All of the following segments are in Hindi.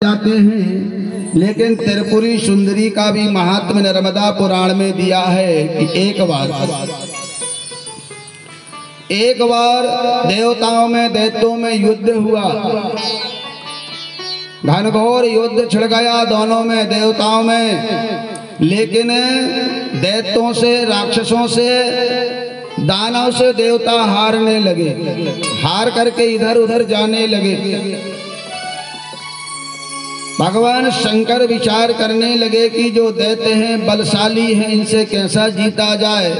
जाते हैं, लेकिन त्रिपुरी सुंदरी का भी महात्म्य नर्मदा पुराण में दिया है कि एक बार देवताओं में दैत्यों में युद्ध हुआ, घनघोर युद्ध छिड़ गया दोनों में, देवताओं में। लेकिन दैत्यों से, राक्षसों से, दानव से देवता हारने लगे, हार करके इधर उधर जाने लगे। भगवान शंकर विचार करने लगे कि जो दैत्य हैं, बलशाली हैं, इनसे कैसा जीता जाए।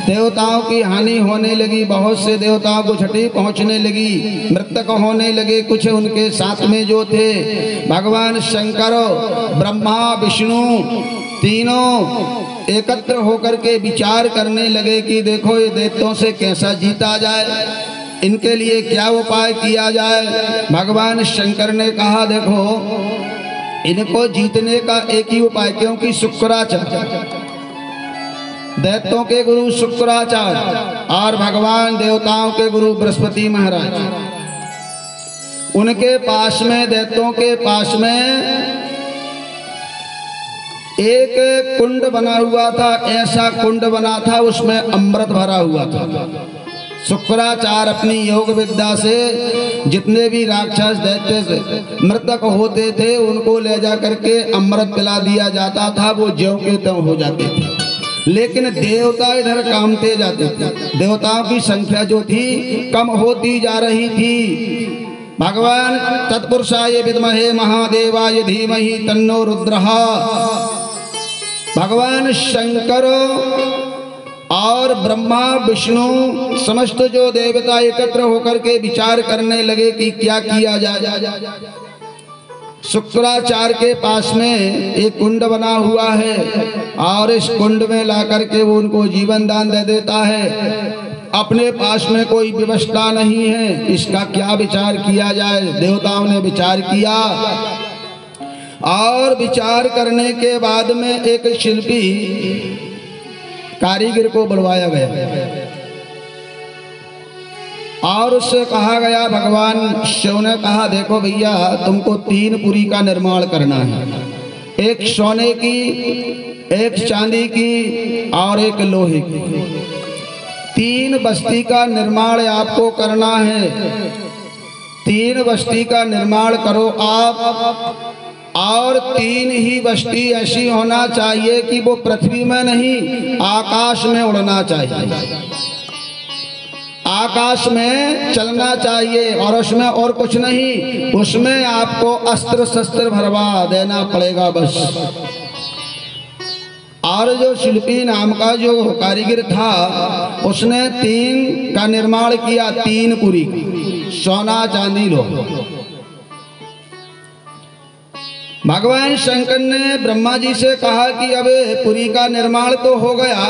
देवताओं की हानि होने लगी, बहुत से देवताओं को क्षति पहुंचने लगी, मृतक होने लगे। कुछ उनके साथ में जो थे, भगवान शंकर, ब्रह्मा, विष्णु तीनों एकत्र होकर के विचार करने लगे कि देखो ये दैत्यों से कैसा जीता जाए, इनके लिए क्या उपाय किया जाए। भगवान शंकर ने कहा देखो इनको जीतने का एक ही उपाय, क्योंकि शुक्राचार्य, दैत्यों के गुरु शुक्राचार्य और भगवान देवताओं के गुरु बृहस्पति महाराज, उनके पास में, दैत्यों के पास में एक कुंड बना हुआ था। ऐसा कुंड बना था, उसमें अमृत भरा हुआ था। शुक्राचार्य अपनी योग विद्या से जितने भी राक्षस दैत्य से मृतक होते थे उनको ले जा करके अमृत पिला दिया जाता था, वो ज्यों के त्यों हो जाते थे। लेकिन देवता इधर कामते जाते थे, देवताओं की संख्या जो थी कम होती जा रही थी। भगवान तत्पुरुषाय विद्महे महादेवाय धीमहि तन्नो रुद्रः, भगवान शंकर और ब्रह्मा विष्णु समस्त जो देवता एकत्र होकर के विचार करने लगे कि क्या किया जाए। शुक्राचार्य के पास में एक कुंड बना हुआ है और इस कुंड में ला करके वो उनको जीवन दान दे देता है। अपने पास में कोई व्यवस्था नहीं है, इसका क्या विचार किया जाए। देवताओं ने विचार किया और विचार करने के बाद में एक शिल्पी कारीगर को बुलवाया गया और उससे कहा गया, भगवान शिव ने कहा देखो भैया तुमको 3 पुरी का निर्माण करना है, एक सोने की, एक चांदी की और एक लोहे की। 3 बस्ती का निर्माण आपको करना है। 3 बस्ती का निर्माण करो आप, और 3 ही बस्ती ऐसी होना चाहिए कि वो पृथ्वी में नहीं आकाश में उड़ना चाहिए, आकाश में चलना चाहिए। और उसमें और कुछ नहीं, उसमें आपको अस्त्र शस्त्र भरवा देना पड़ेगा बस। और जो शिल्पी नाम का जो कारीगर था उसने 3 का निर्माण किया, 3 पुरी, सोना चांदी लोहा। भगवान शंकर ने ब्रह्मा जी से कहा कि अब पुरी का निर्माण तो हो गया,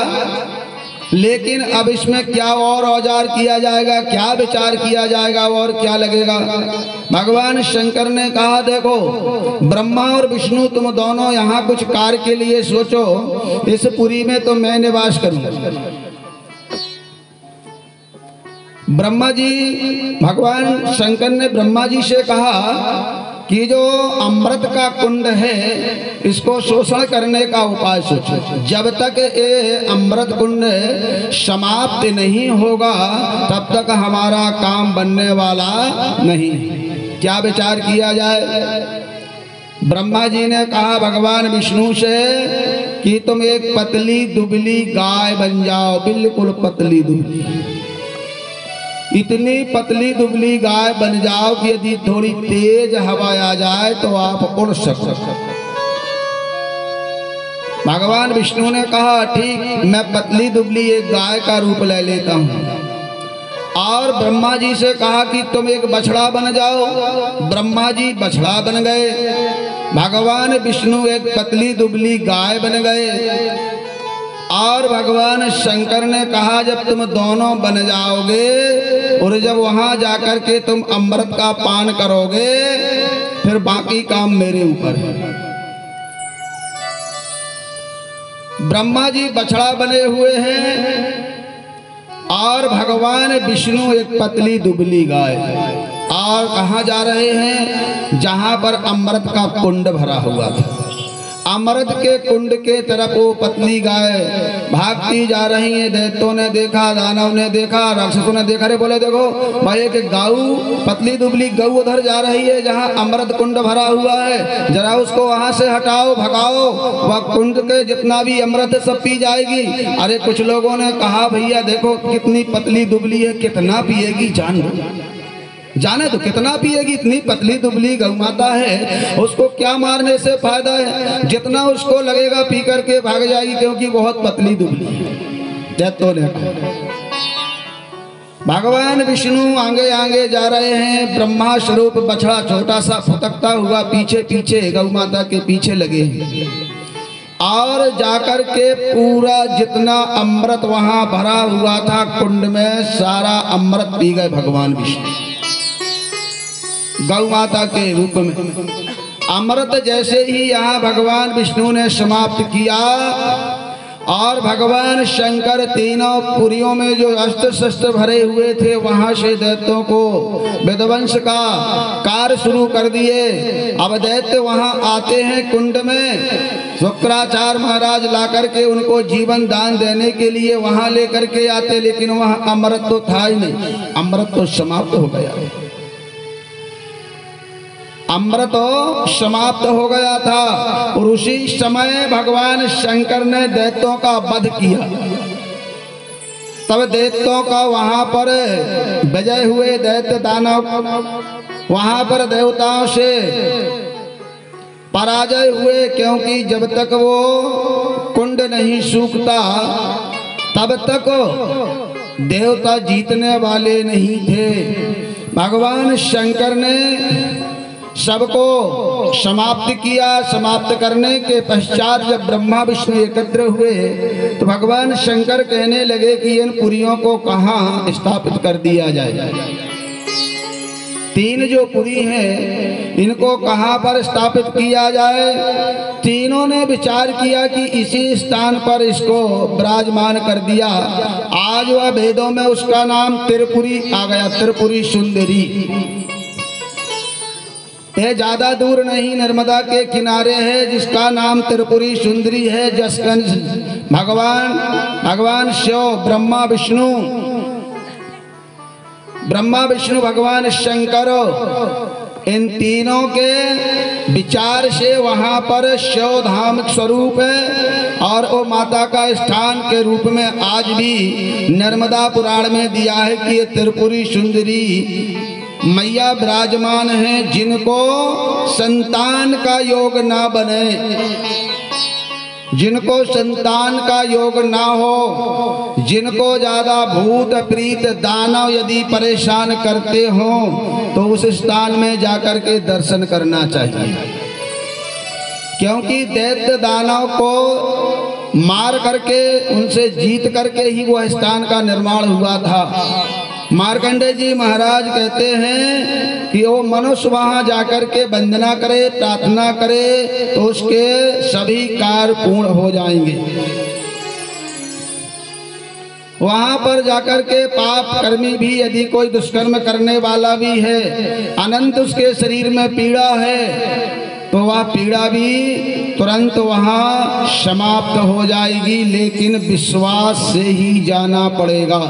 लेकिन अब इसमें क्या और औजार किया जाएगा, क्या विचार किया जाएगा और क्या लगेगा। भगवान शंकर ne कहा देखो ब्रह्मा और विष्णु तुम दोनों यहाँ कुछ कार्य के लिए सोचो, इस पुरी में तो मैं निवास करूंगा। ब्रह्मा जी, भगवान शंकर ने ब्रह्मा जी से कहा कि जो अमृत का कुंड है इसको शोषण करने का उपाय सोचो। जब तक ये अमृत कुंड समाप्त नहीं होगा तब तक हमारा काम बनने वाला नहीं। क्या विचार किया जाए। ब्रह्मा जी ने कहा भगवान विष्णु से कि तुम एक पतली दुबली गाय बन जाओ, बिल्कुल पतली दुबली, इतनी पतली दुबली गाय बन जाओ कि यदि थोड़ी तेज हवा आ जाए तो आप उड़ सको। भगवान विष्णु ने कहा ठीक, मैं पतली दुबली एक गाय का रूप ले लेता हूँ। और ब्रह्मा जी से कहा कि तुम एक बछड़ा बन जाओ। ब्रह्मा जी बछड़ा बन गए, भगवान विष्णु एक पतली दुबली गाय बन गए। और भगवान शंकर ने कहा जब तुम दोनों बन जाओगे और जब वहां जाकर के तुम अमृत का पान करोगे फिर बाकी काम मेरे ऊपर है। ब्रह्मा जी बछड़ा बने हुए हैं और भगवान विष्णु एक पतली दुबली गाय। और कहाँ जा रहे हैं? जहाँ पर अमृत का कुंड भरा हुआ था। अमृत के कुंड के तरफ वो पतली गाय भागती जा रही है। दैत्यों ने देखा, दानव ने देखा, राक्षसों ने देखा। रे बोले देखो भाई एक गऊ, पतली दुबली गऊ उधर जा रही है जहाँ अमृत कुंड भरा हुआ है, जरा उसको वहां से हटाओ, भगाओ, वह कुंड के जितना भी अमृत है सब पी जाएगी। अरे कुछ लोगों ने कहा भैया देखो कितनी पतली दुबली है, कितना पिएगी, जान लो, जाने तो कितना पिएगी, इतनी पतली दुबली गौ माता है, उसको क्या मारने से फायदा है, जितना उसको लगेगा पी करके भाग जाएगी क्योंकि बहुत पतली दुबली है। तो भगवान विष्णु आगे आगे जा रहे हैं। ब्रह्मा स्वरूप बछड़ा छोटा सा फुतकता हुआ पीछे पीछे गौ माता के पीछे लगे हैं और जाकर के पूरा जितना अमृत वहां भरा हुआ था कुंड में सारा अमृत पी गए भगवान विष्णु गौ माता के रूप में। अमृत जैसे ही यहाँ भगवान विष्णु ने समाप्त किया और भगवान शंकर तीनों पुरियों में जो अस्त्र शस्त्र भरे हुए थे वहां से दैत्यों को विध्वंस का कार्य शुरू कर दिए। अब दैत्य वहां आते हैं कुंड में, शुक्राचार्य महाराज लाकर के उनको जीवन दान देने के लिए वहां लेकर के आते, लेकिन वहां अमृत तो था ही नहीं, अमृत तो समाप्त हो गया, अमृत समाप्त हो गया था। और उसी समय भगवान शंकर ने दैत्यों का वध किया। तब दैत्यों का वहां पर विजय हुए दैत्य दानव वहां पर देवताओं से पराजय हुए, क्योंकि जब तक वो कुंड नहीं सूखता तब तक देवता जीतने वाले नहीं थे। भगवान शंकर ने सबको समाप्त किया। समाप्त करने के पश्चात जब ब्रह्मा विष्णु एकत्र हुए तो भगवान शंकर कहने लगे कि इन पुरियों को कहाँ स्थापित कर दिया जाए। तीन जो पुरी हैं इनको कहाँ पर स्थापित किया जाए। तीनों ने विचार किया कि इसी स्थान पर इसको विराजमान कर दिया। आज वह वेदों में उसका नाम त्रिपुरी आ गया, त्रिपुरी सुंदरी। यह ज्यादा दूर नहीं, नर्मदा के किनारे है, जिसका नाम त्रिपुरी सुंदरी है। जसकंस भगवान शिव, ब्रह्मा विष्णु भगवान शंकर, इन तीनों के विचार से वहां पर शिव धाम स्वरूप है और वो माता का स्थान के रूप में आज भी नर्मदा पुराण में दिया है कि ये त्रिपुरी सुंदरी मैया विराजमान हैं। जिनको संतान का योग ना बने, जिनको संतान का योग ना हो, जिनको ज्यादा भूत प्रीत दानव यदि परेशान करते हो तो उस स्थान में जाकर के दर्शन करना चाहिए, क्योंकि दैत्य दानव को मार करके उनसे जीत करके ही वह स्थान का निर्माण हुआ था। मार्कंडेय जी महाराज कहते हैं कि वो मनुष्य वहां जाकर के वंदना करे, प्रार्थना करे तो उसके सभी कार्य पूर्ण हो जाएंगे। वहां पर जाकर के पाप कर्मी भी यदि कोई दुष्कर्म करने वाला भी है, अनंत उसके शरीर में पीड़ा है, तो वह पीड़ा भी तुरंत वहां समाप्त हो जाएगी, लेकिन विश्वास से ही जाना पड़ेगा।